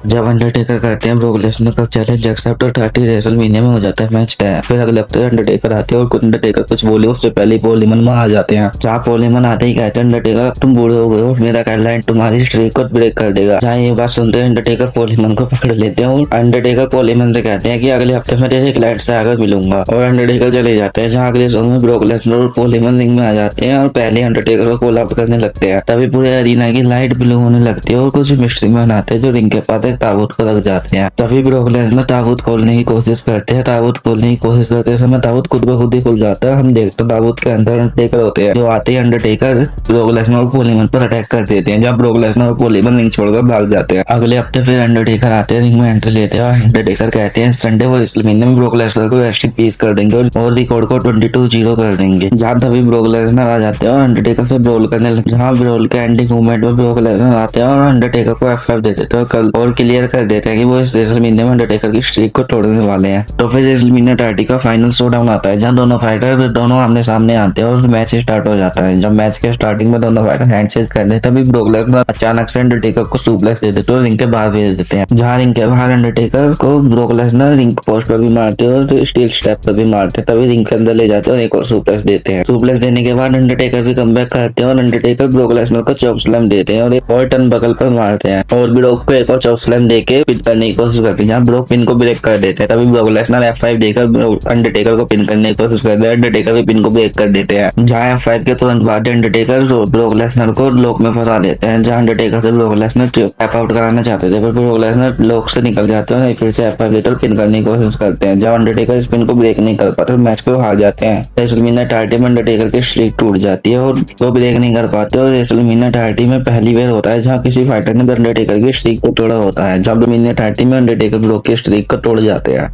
जब अंडरटेकर करते हैं ब्रोक लेसनर का चैलेंज एक्सेप्ट और 30 रेसलमेनिया में हो जाता है मैच तय। फिर अगले हफ्ते अंडरटेकर आते हैं और कुछ अंडरटेकर कुछ बोले उससे पहले ही पॉल हेमन वहां आ जाते हैं। जहाँ पॉल हेमन आते ही कहते हैं अंडरटेकर अब तुम बूढ़े हो गए हो, मेरा कैडलाइन तुम्हारी स्ट्रीक को ब्रेक कर देगा। जहाँ ये बात सुनते हैं अंडरटेकर पॉल हेमन को पकड़ लेते हैं और अंडरटेकर पॉल हेमन से कहते हैं कि अगले हफ्ते मैं तेरे क्लाइंट से आकर मिलूंगा और अंडरटेकर चले जाते हैं। जहाँ अगले शो में ब्रोक लेसनर और पॉल हेमन रिंग में आ जाते हैं और पहले अंडरटेकर को कॉल आउट करने लगते हैं। तभी पूरे अरीना की लाइट ब्लू होने लगती है और कुछ मिस्ट्री मैन आते हैं जो रिंग के पास एक ताबूत को रख जाते हैं। तभी ब्रोक लेसनर ताबूत खोलने की कोशिश करते हैं। ताबूत खोलने की कोशिश करते समय ताबूत खुद ब खुद ही खुल जाता है। हम देखते हैं ताबूत के अंदर अंडरटेकर होते हैं जो आते ही अंडरटेकर ब्रोक लेसनर और पॉल हेमन पर अटैक कर देते हैं। जब ब्रोक लेसनर और पॉल हेमन रिंग छोड़कर भाग जाते हैं। अगले हफ्ते फिर अंडरटेकर आते हैं, रिंग में एंट्री लेते हैं और अंडरटेकर कहते हैं संडे और रेसलमेनिया में ब्रोक लेसनर को रेस्ट इन पीस कर देंगे और रिकॉर्ड को 22-0 कर देंगे। जहाँ तभी ब्रोक लेसनर आ जाते हैं और अंडरटेकर से ब्रोल करने लगते हैं। जहाँ ब्रोल के एंडिंग मूवमेंट में ब्रोक लेसनर आते हैं और अंडरटेकर को F5 दे देते हैं और कल और क्लियर कर देते हैं कि वो इस रेसलमेनिया में अंडरटेकर की स्ट्रीक को तोड़ने वाले हैं। तो फिर रेसलमेनिया 30 का फाइनल शोडाउन आता है जहाँ दोनों फाइटर दोनों आमने सामने आते हैं और मैच स्टार्ट हो जाता है। जब मैच के स्टार्टिंग में दोनों फाइटर हैंडशेक करते हैं तभी ब्रोक लेसनर अचानक से अंडरटेकर को सुप्लेक्स दे देते हैं और रिंग के बाहर भेज देते हैं। जहाँ रिंग के बाहर अंडरटेकर को ब्रोक लेसनर रिंग पोस्ट पर भी मारते हैं और स्टील स्टेप पर भी मारते हैं। तभी रिंग के अंदर ले जाते हैं और एक और सुप्लेक्स देते हैं। सुप्लेक्स देने के बाद अंडरटेकर भी कमबैक करते हैं और अंडरटेकर ब्रोक लेसनर को चोक स्लैम देते हैं और एक और टर्न बगल पर मारते हैं और ब्रोक को एक और चोक स्लैम देके पिन करने की कोशिश करते हैं। जहाँ ब्रोक पिन को ब्रेक कर देते हैं तभी ब्रोक लेसनर F5 देकर अंडरटेकर को पिन करने की कोशिश करते हैं। अंडरटेकर भी पिन को ब्रेक कर देते हैं। जहाँ F5 के तुरंत बाद अंडरटेकर ब्रोक लेसनर को लॉक में फंसा देते हैं। जहाँ अंडरटेकर से ब्रोक लेसनर टैप आउट कराना चाहते थे पर ब्रोक लेसनर लॉक से निकल जाते हैं और फिर से F5 देकर पिन करने की कोशिश करते हैं। जब अंडरटेकर इस पिन को ब्रेक नहीं कर पाते मैच को हार जाते हैं। रेसलमेनिया 30 में अंडरटेकर की स्ट्रीक टूट जाती है और वो ब्रेक नहीं कर पाते और रेसलमेनिया 30 में पहली बार होता है जहाँ किसी फाइटर ने अंडरटेकर की स्ट्रीक को तोड़ा होता है। जब रेसलमेनिया 30 में अंडरटेकर ब्रोक की स्ट्रीक को तोड़ जाते हैं।